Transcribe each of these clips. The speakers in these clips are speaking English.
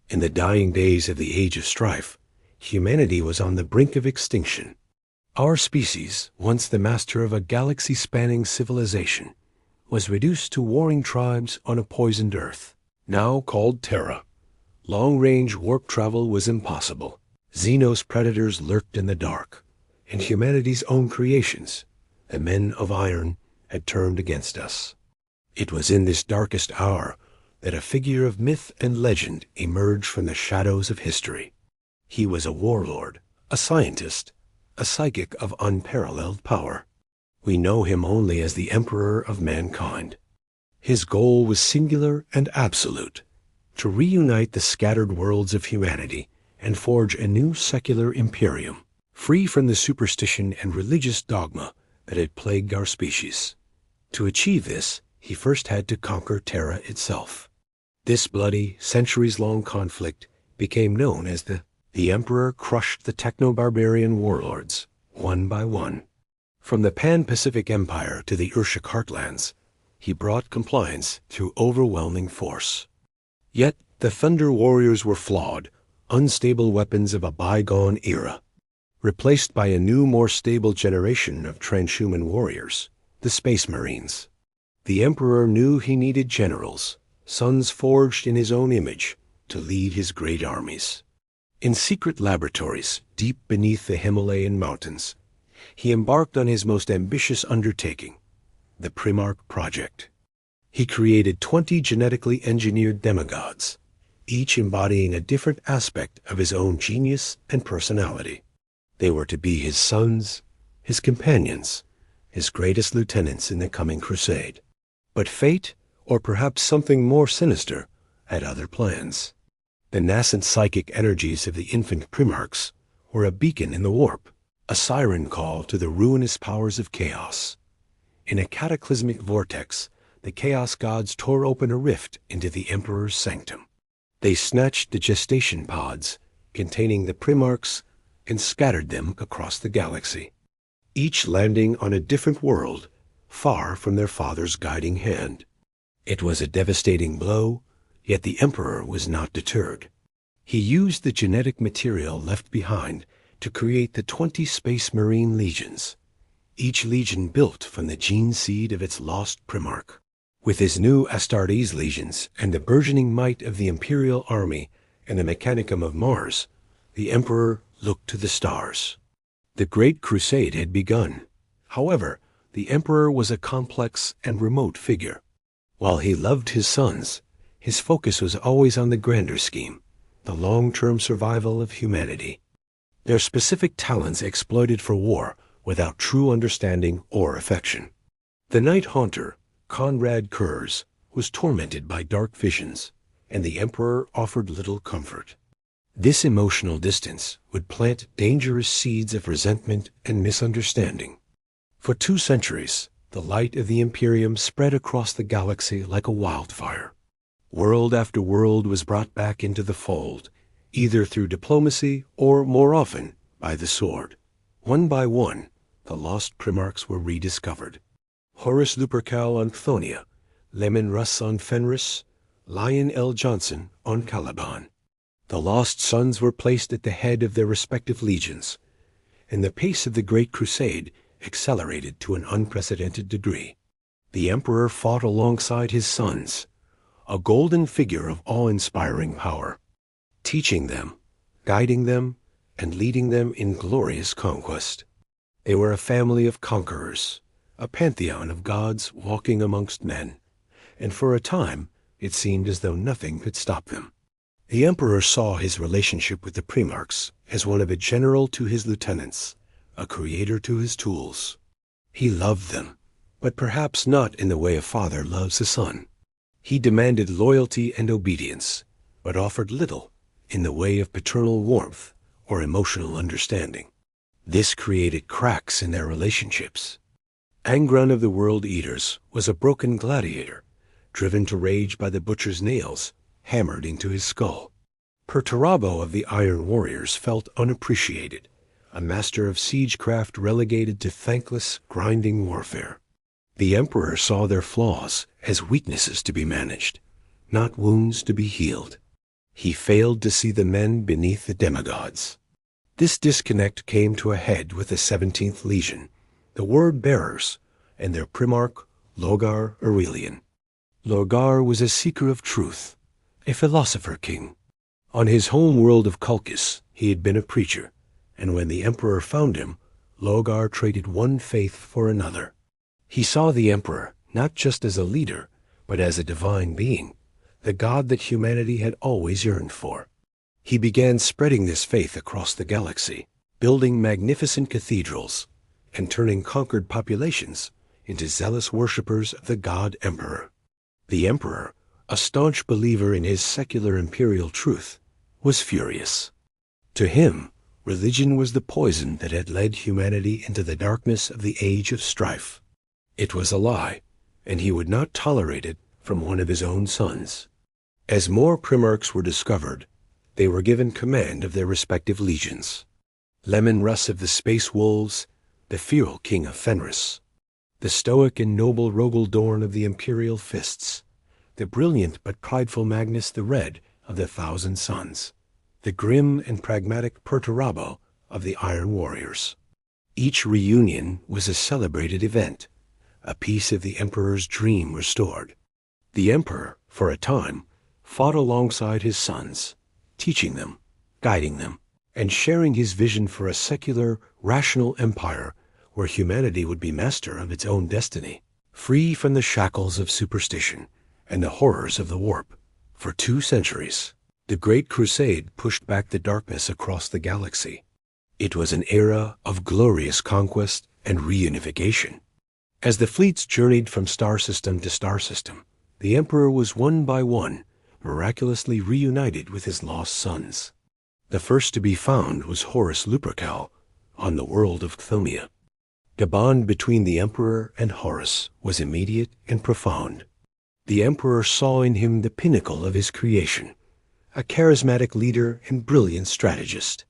In the dying days of the Age of Strife, humanity was on the brink of extinction. Our species, once the master of a galaxy-spanning civilization, was reduced to warring tribes on a poisoned Earth, now called Terra. Long-range warp travel was impossible. Xenos predators lurked in the dark, and humanity's own creations, the men of iron, had turned against us. It was in this darkest hour that a figure of myth and legend emerged from the shadows of history. He was a warlord, a scientist, a psychic of unparalleled power. We know him only as the Emperor of mankind. His goal was singular and absolute: to reunite the scattered worlds of humanity and forge a new secular Imperium, free from the superstition and religious dogma that had plagued our species. To achieve this, he first had to conquer Terra itself. This bloody, centuries-long conflict became known as the Emperor crushed the techno-barbarian warlords, one by one. From the Pan-Pacific Empire to the Urshik heartlands, he brought compliance through overwhelming force. Yet the Thunder Warriors were flawed, unstable weapons of a bygone era, replaced by a new, more stable generation of transhuman warriors, the Space Marines. The Emperor knew he needed generals, sons forged in his own image, to lead his great armies. In secret laboratories deep beneath the Himalayan mountains, he embarked on his most ambitious undertaking, the Primarch Project. He created 20 genetically engineered demigods, each embodying a different aspect of his own genius and personality. They were to be his sons, his companions, his greatest lieutenants in the coming crusade. But fate, or perhaps something more sinister, had other plans. The nascent psychic energies of the infant Primarchs were a beacon in the warp, a siren call to the ruinous powers of chaos. In a cataclysmic vortex, the Chaos Gods tore open a rift into the Emperor's sanctum. They snatched the gestation pods containing the Primarchs and scattered them across the galaxy, each landing on a different world, far from their father's guiding hand. It was a devastating blow, yet the Emperor was not deterred. He used the genetic material left behind to create the 20 Space Marine legions, each legion built from the gene seed of its lost Primarch. With his new Astartes legions and the burgeoning might of the Imperial army and the Mechanicum of Mars, the Emperor looked to the stars. The Great Crusade had begun. However, the Emperor was a complex and remote figure. While he loved his sons, his focus was always on the grander scheme, the long-term survival of humanity. Their specific talents exploited for war without true understanding or affection. The Night Haunter, Conrad Kurz, was tormented by dark visions, and the Emperor offered little comfort. This emotional distance would plant dangerous seeds of resentment and misunderstanding. For 2 centuries, the light of the Imperium spread across the galaxy like a wildfire. World after world was brought back into the fold, either through diplomacy or, more often, by the sword. One by one, the lost Primarchs were rediscovered. Horus Lupercal on Thonia, Lemon Russ on Fenris, Lion L. Johnson on Caliban. The lost sons were placed at the head of their respective legions, and the pace of the Great Crusade accelerated to an unprecedented degree. The Emperor fought alongside his sons, a golden figure of awe-inspiring power, teaching them, guiding them, and leading them in glorious conquest. They were a family of conquerors, a pantheon of gods walking amongst men, and for a time it seemed as though nothing could stop them. The Emperor saw his relationship with the Primarchs as one of a general to his lieutenants, a creator to his tools. He loved them, but perhaps not in the way a father loves a son. He demanded loyalty and obedience, but offered little in the way of paternal warmth or emotional understanding. This created cracks in their relationships. Angron of the World Eaters was a broken gladiator, driven to rage by the butcher's nails hammered into his skull. Perturabo of the Iron Warriors felt unappreciated, a master of siegecraft relegated to thankless, grinding warfare. The Emperor saw their flaws as weaknesses to be managed, not wounds to be healed. He failed to see the men beneath the demigods. This disconnect came to a head with the 17th Legion, the word-bearers, and their primarch, Lorgar Aurelian. Lorgar was a seeker of truth, a philosopher king. On his home world of Colchis, he had been a preacher, and when the emperor found him, Lorgar traded one faith for another. He saw the emperor not just as a leader, but as a divine being, the god that humanity had always yearned for. He began spreading this faith across the galaxy, building magnificent cathedrals, and turning conquered populations into zealous worshippers of the god emperor. The emperor, a staunch believer in his secular imperial truth, was furious. To him, religion was the poison that had led humanity into the darkness of the age of strife. It was a lie, and he would not tolerate it from one of his own sons. As more primarchs were discovered, they were given command of their respective legions. Lemon Russ of the Space Wolves, the feral king of Fenris, the stoic and noble Rogaldorn of the Imperial Fists, the brilliant but prideful Magnus the Red of the Thousand Suns, the grim and pragmatic Perturabo of the Iron Warriors. Each reunion was a celebrated event, a piece of the Emperor's dream restored. The Emperor, for a time, fought alongside his sons, teaching them, guiding them, and sharing his vision for a secular, rational empire where humanity would be master of its own destiny, free from the shackles of superstition and the horrors of the warp. For 2 centuries, the Great Crusade pushed back the darkness across the galaxy. It was an era of glorious conquest and reunification. As the fleets journeyed from star system to star system, the Emperor was one by one miraculously reunited with his lost sons. The first to be found was Horus Lupercal on the world of Chthomia. The bond between the Emperor and Horus was immediate and profound. The Emperor saw in him the pinnacle of his creation, a charismatic leader and brilliant strategist.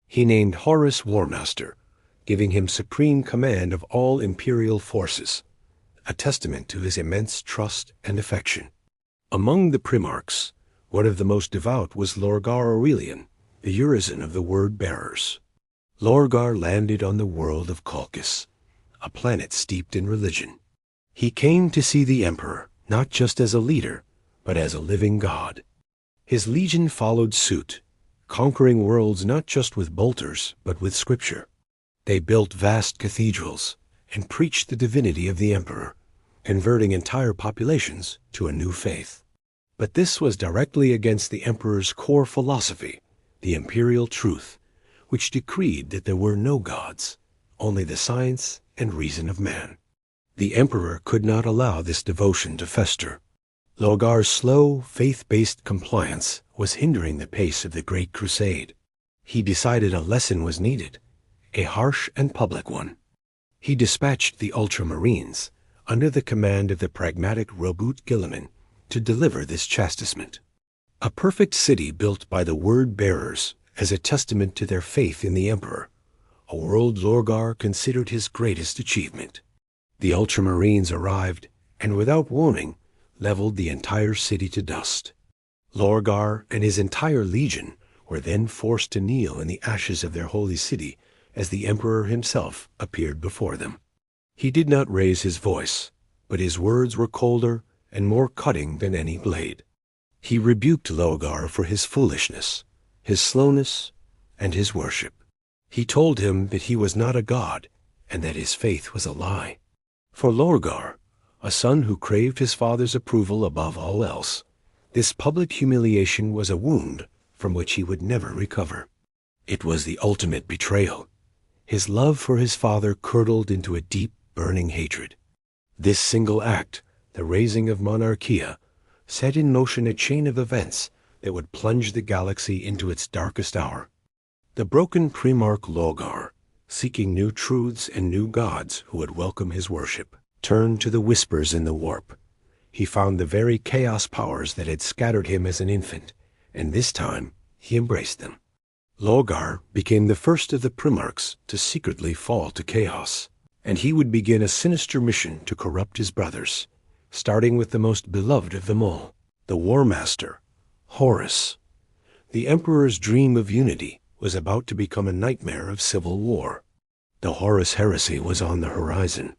He named Horus War Master, giving him supreme command of all imperial forces, a testament to his immense trust and affection. Among the primarchs, one of the most devout was Lorgar Aurelian, the Urizen of the Word-Bearers. Lorgar landed on the world of Colchis, a planet steeped in religion. He came to see the Emperor not just as a leader, but as a living god. His legion followed suit, conquering worlds not just with bolters, but with scripture. They built vast cathedrals and preached the divinity of the Emperor, converting entire populations to a new faith. But this was directly against the Emperor's core philosophy, the imperial truth, which decreed that there were no gods, only the science and reason of man. The Emperor could not allow this devotion to fester. Lorgar's slow, faith-based compliance was hindering the pace of the Great Crusade. He decided a lesson was needed, a harsh and public one. He dispatched the Ultramarines, under the command of the pragmatic Robut Guilliman, to deliver this chastisement. A perfect city built by the Word-Bearers as a testament to their faith in the Emperor, a world Lorgar considered his greatest achievement. The Ultramarines arrived, and without warning, leveled the entire city to dust. Lorgar and his entire legion were then forced to kneel in the ashes of their holy city as the Emperor himself appeared before them. He did not raise his voice, but his words were colder and more cutting than any blade. He rebuked Lorgar for his foolishness, his slowness, and his worship. He told him that he was not a god, and that his faith was a lie. For Lorgar, a son who craved his father's approval above all else, this public humiliation was a wound from which he would never recover. It was the ultimate betrayal. His love for his father curdled into a deep, burning hatred. This single act, the raising of Monarchia, set in motion a chain of events that would plunge the galaxy into its darkest hour. The broken Primarch Lorgar, seeking new truths and new gods who would welcome his worship, turned to the whispers in the warp. He found the very chaos powers that had scattered him as an infant, and this time he embraced them. Lorgar became the first of the Primarchs to secretly fall to chaos, and he would begin a sinister mission to corrupt his brothers, starting with the most beloved of them all, the War Master, Horus. The Emperor's dream of unity was about to become a nightmare of civil war. The Horus Heresy was on the horizon.